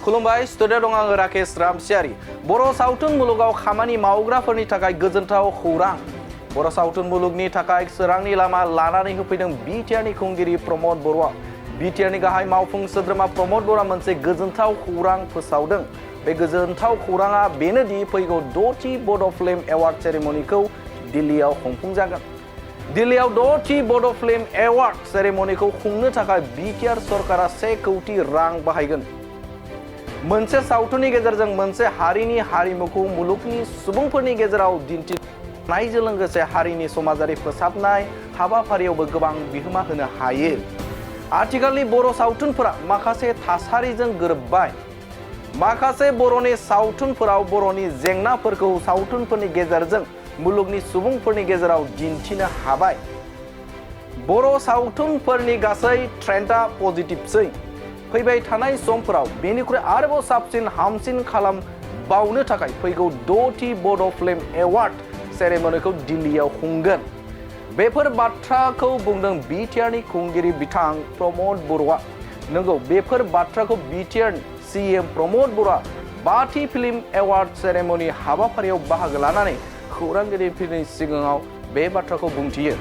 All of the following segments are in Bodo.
खुलुमबाय स्टुडिअ दं आङो राकेश रामसियारि। बर' सावथुन मुलुगाव खामानि मावग्राफोरनि थाखाय गोजोनथाव खौरां। बर' सावथुन मुलुगनि थाखाय सोरांनि लामा लानानै होफैदों बिटिआरनि खुंगिरि प्रमद बर'आ। बिटिआरनि गाहाय मावफुं सोद्रोमा प्रमद बर'आ मोनसे गोजोनथाव खौरां फोसावदों। बे गोजोनथाव खौराङा बेनोदि फैगौ 6थि बड' फिल्म एवार्ड सेरेमनिखौ दिल्लीयाव खुंफुंजागोन। दिल्लीयाव 6थि बड' फिल्म एवार्ड सेरेमनिखौ खुंनो थाखाय बिटिआर सरकारा 1 कौटि रां बाहायगोन। मोनसे सावथुननि गेजेरजों मोनसे हारिनि हारिमुखौ मुलुगनि सुबुंफोरनि गेजेराव दिन्थिनायजों लोगोसे हारिनि समाजारि फोसाबनाय हाबाफारियावबो गोबां बिहोमा होनो हायो। आथिखालनि बर' सावथुनफोरा माखासे थासारिजों गोरोबबाय। माखासे बर'नि सावथुनफोराव बर'नि जेंनाफोरखौ सावथुनफोरनि गेजेरजों मुलुगनि सुबुंफोरनि गेजेराव दिन्थिनो हाबाय। बर' सावथुनफोरनि गासै ट्रेन्डआ पजिटिभसै। फैबाय थानाय समफोराव बेनिख्रुइ आरोबाव साबसिन हामसिन खालामबावनो थाखाय फैगौ 6थि बड' फिल्म एवार्ड सेरेमनिखौ दिल्लीयाव खुंगोन। बेफोर बाथ्राखौ बुंदों बिटिआरनि खुंगिरि बिथां प्रमद बर'आ। नंगौ, बेफोर बाथ्राखौ बिटिआर सिएम प्रमद बर'आ 5थि फिल्म एवार्ड सेरेमनि हाबाफारियाव बाहागो लानानै खौरांगिरिफोरनि सिगाङाव बे बाथ्राखौ बुंथियो।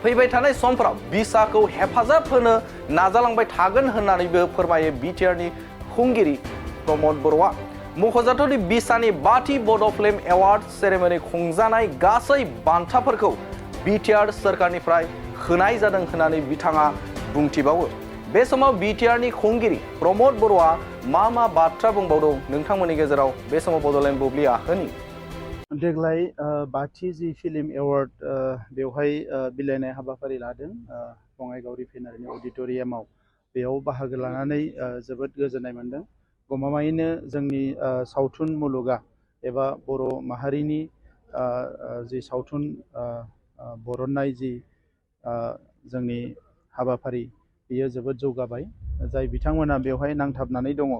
फैबाय थानाय समफोराव बिसाखौ हेफाजाब होनो नाजालांबाय थागोन होननानैबो फोरमायो बिटिआरनि खुंगिरि प्रमद बर'आ। मख'जाथावदि बिसानि 5थि बड' फिल्म एवार्ड सेरेमनि खुंजानाय गासै बान्थाफोरखौ बिटिआर सोरखारनिफ्राय होनाय जादों होननानै बिथाङा बुंथिबावो। बे समाव बिटिआरनि खुंगिरि प्रमद बर'आ मा बाथ्रा बुंबावदों नोंथांमोननि गेजेराव बे समाव बड'लेण्ड बुब्लिया होनि। देग्लाय 5थि जि फिल्म एवार्ड बेवहाय बिलाइनाय हाबाफारि लादों बङाइगाव रिफाइनारिनि अडिट'रियामाव। बेयाव बाहागो लानानै जोबोद गोजोननाय मोन्दों। गमामायैनो जोंनि सावथुन मुलुगा एबा बर' माहारिनि जि सावथुन बरननाय जि जोंनि हाबाफारि बेयो जोबोद जौगाबाय। जाय बिथांमोना बेवहाय नांथाबनानै दङ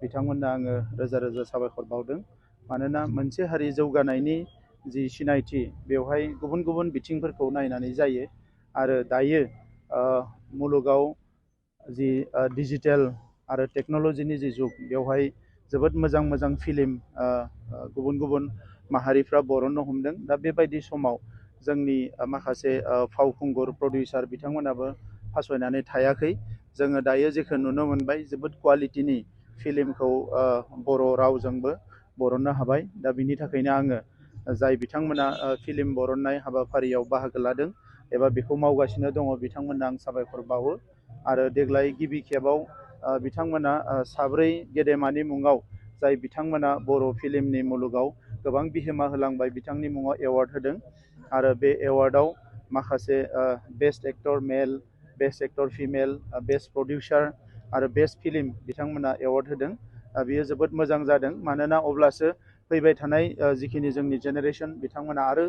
बिथांमोननो आङो रोजा रोजा साबायखर बावदों। मानोना मोनसे हारि जौगानायनि जि सिनायथि बेवहाय गुबुन गुबुन बिथिंफोरखौ नायनानै जायो। आरो दायो मुलुगाव जि डिजिटेल आरो टेक्न'लजिनि जि जुग बेवहाय जोबोद मोजां मोजां फिल्म गुबुन गुबुन माहारिफ्रा बरननो हमदों। दा बेबायदि समाव जोंनि माखासे फावखुंगुर प्रडिउसार बिथांमोनाबो फासयनानै थायाखै। जोङो दायो जेखौ नुनो मोनबाय जोबोद क्वालिटिनि फिल्मखौ बर' रावजोंबो बरननो हाबाय। दा बिनि थाखायनो आङो जाय बिथांमोना फिल्म बरननाय हाबाफारियाव बाहागो लादों एबा बेखौ मावगासिनो दङ बिथांमोननो आं साबायखर बावो। आरो देग्लाय गिबि खेबाव बिथांमोना 4 गेदेमानि मुङाव जाय बिथांमोना बर' फिल्मनि मुलुगाव गोबां बिहोमा होलांबाय बिथांनि मुङाव एवार्ड होदों। आरो बे एवार्डआव माखासे best actor male, best actor female, best producer आरो बेस्ट फिल्म बिथांमोना एवार्ड होदों। बेयो जोबोद मोजां जादों। मानोना अब्लासो फैबाय थानाय जिखिनि जोंनि जेनेरेसन बिथांमोना आरो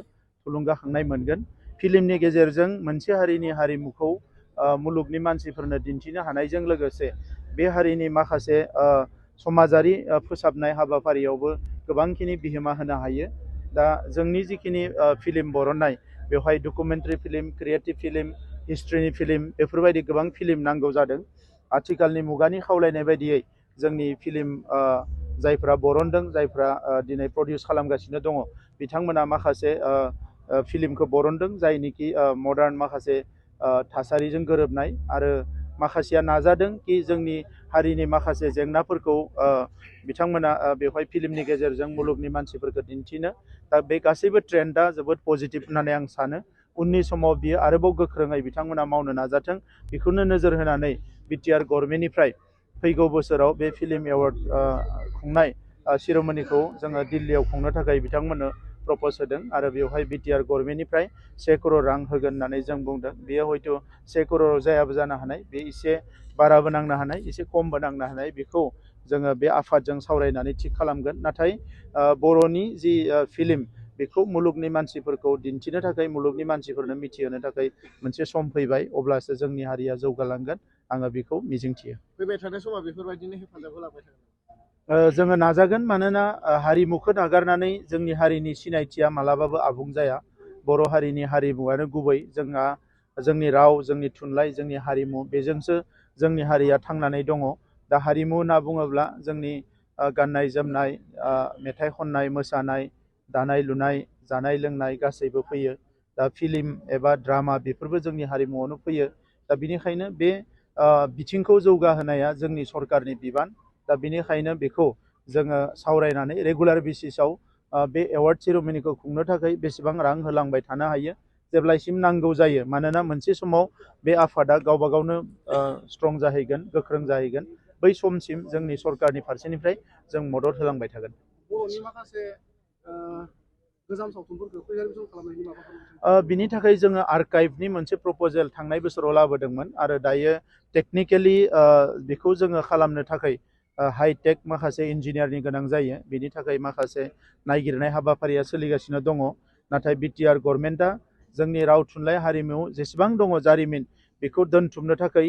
थुलुंगाखांनाय मोनगोन। फिल्मनि गेजेरजों मोनसे हारिनि हारिमुखौ मुलुगनि मानसिफोरनो दिन्थिनो हानायजों लोगोसे बे हारिनि माखासे समाजारि फोसाबनाय हाबाफारियावबो गोबांखिनि बिहोमा होनो हायो। दा जोंनि जिखिनि फिल्म बरननाय बेवहाय डकुमेन्टारि फिल्म, क्रिएटिभ फिल्म, हिस्ट्रिनि फिल्म बेफोरबायदि गोबां फिल्म नांगौ जादों। आथिखालनि मुगानि खावलायनाय बायदियै जोंनि फिल्म जायफ्रा बरनदों जायफ्रा दिनै प्रडिउस खालामगासिनो दङ बिथांमोना माखासे फिल्मखौ बरनदों जायनिखि मडार्न माखासे थासारिजों गोरोबनाय। आरो माखासेया नाजादों कि जोंनि हारिनि माखासे जेंनाफोरखौ बिथांमोना बेवहाय फिल्मनि गेजेरजों मुलुगनि मानसिफोरखौ दिन्थिनो। दा बे गासैबो ट्रेन्डआ जोबोद पजिटिभ होननानै आं सानो। उननि समाव बियो आरोबाव गोख्रोङै बिथांमोना मावनो नाजाथों। बेखौनो नोजोर होनानै बिटिआर गभर्नमेन्टनिफ्राय फैगौ बोसोराव बे फिल्म एवार्ड खुंनाय सेरेमनिखौ जोङो दिल्लीयाव खुंनो थाखाय बिथांमोननो प्रप'ज होदों। आरो बेवहाय बिटिआर गभर्नमेन्टनिफ्राय 1 करोड़ रां होगोन होननानै जों बुंदों। बेयो हयथ' 1 करोड़ जायाबो जानो हानाय, बे एसे बाराबो नांनो हानाय, एसे खमबो नांनो हानाय। बेखौ जोङो बे आफादजों सावरायनानै थिग खालामगोन। नाथाय बर'नि जि फिल्म बेखौ मुलुगनि मानसिफोरखौ दिन्थिनो थाखाय मुलुगनि मानसिफोरनो मिथिहोनो थाखाय मोनसे सम फैबाय। अब्लासो जोंनि हारिया जौगालांगोन आङो बेखौ मिजिंथियो। फैबाय थानाय समाव बेफोरबायदिनो हेफाजाब होलांबाय थागोन। जोङो नाजागोन। मानोना हारिमुखौ नागारनानै जोंनि हारिनि सिनायथिया मालाबाबो आबुं जाया। बर' हारिनि हारिमुआनो गुबै। जोंहा जोंनि राव, जोंनि थुनलाइ, जोंनि हारिमु बेजोंसो जोंनि हारिया थांनानै दङ। दा हारिमु होनना बुङोब्ला जोंनि गाननाय जोमनाय, मेथाइ खननाय, मोसानाय, दानाय लुनाय, जानाय लोंनाय गासैबो फैयो। दा फिल्म एबा ड्रामा बेफोरबो जोंनि हारिमुआवनो फैयो। दा बिनिखायनो बे बिथिंखौ जौगाहोनाया जोंनि सरकारनि बिबान। दा बिनिखायनो बेखौ जोङो सावरायनानै रेगुलार बेसिसाव बे एवार्ड सेरेमनिखौ खुंनो थाखाय बेसेबां रां होलांबाय थानो हायो जेब्लासिम नांगौ जायो। मानोना मोनसे समाव बे आफादा गावबा गावनो स्ट्रं जाहैगोन, गोख्रों जाहैगोन। बै समसिम जोंनि सरकारनि फारसेनिफ्राय जों मदद होलांबाय थागोन। बर'नि माखासे गोजाम सावथुनफोरखौ प्रिजार्भेसन खालामनायनि माबाफोर बिनि थाखाय जोङो आर्काइभनि मोनसे प्रप'जेल थांनाय बोसोराव लाबोदोंमोन आरो दायो टेकनिकेलि बेखौ जोङो खालामनो थाखाय हाइटेक माखासे इन्जिनियारनि गोनां जायो। बिनि थाखाय माखासे नायगिरनाय हाबाफारिया सोलिगासिनो दङ। नाथाय बिटिआर गभर्नमेन्टआ जोंनि राव थुनलाइ हारिमु जेसेबां दङ जारिमिन बेखौ दोनथुमनो थाखाय,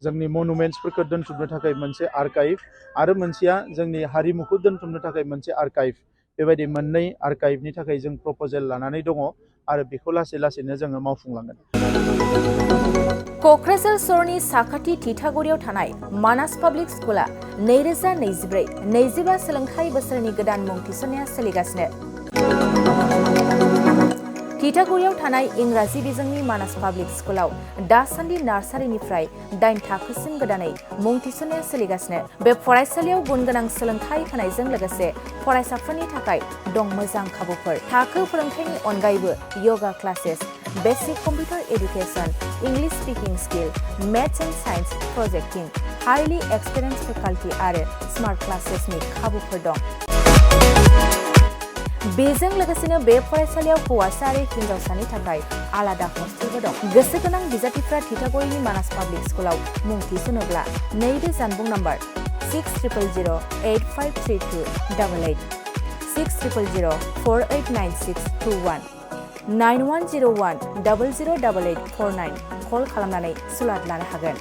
जोंनि मनुमेन्ट्सफोरखौ दोनथुमनो थाखाय मोनसे आर्काइभ आरो मोनसेया जोंनि हारिमुखौ दोनथुमनो थाखाय मोनसे आर्काइभ, बेबायदि मोननै आर्काइभनि थाखाय जों प्रप'जेल लानानै दङ आरो बेखौ लासै लासैनो जोङो मावफुंलांगोन। क'क्राझार सहरनि साखाथि थिथागुरियाव थानाय मानास पाब्लिक स्कुला 2024-25 सोलोंथाइ बोसोरनि गोदान मुं थिसननाया सोलिगासिनो। थिथागुरियाव थानाय इंराजि बिजोंनि मानास पाब्लिक स्कुलाव दासान्दि नार्सारिनिफ्राय 8 थाखोसिम गोदानै मुं थिसननाया सोलिगासिनो। बे फरायसालियाव गुनगोनां सोलोंथाइ होनायजों लोगोसे फरायसाफोरनि थाखाय दं मोजां खाबुफोर। थाखो फोरोंथायनि अनगायैबो yoga classes, basic computer education, English speaking skill, maths and science projecting, highly experience faculty आरो स्मार्ट क्लासेसनि खाबुफोर दं। बेजों लोगोसेनो बे फरायसालियाव हौवासा आरो हिन्जावसानि थाखाय आलादा हस्टेलबो दं। गोसो गोनां बिजाथिफ्रा थिथागुरिनि मानास पाब्लिक स्कुलाव मुं थिसनोब्ला नैबे जानबुं नम्बर 6000853288 6000489621 9101008849 कल खालामनानै सुलाद लानो हागोन।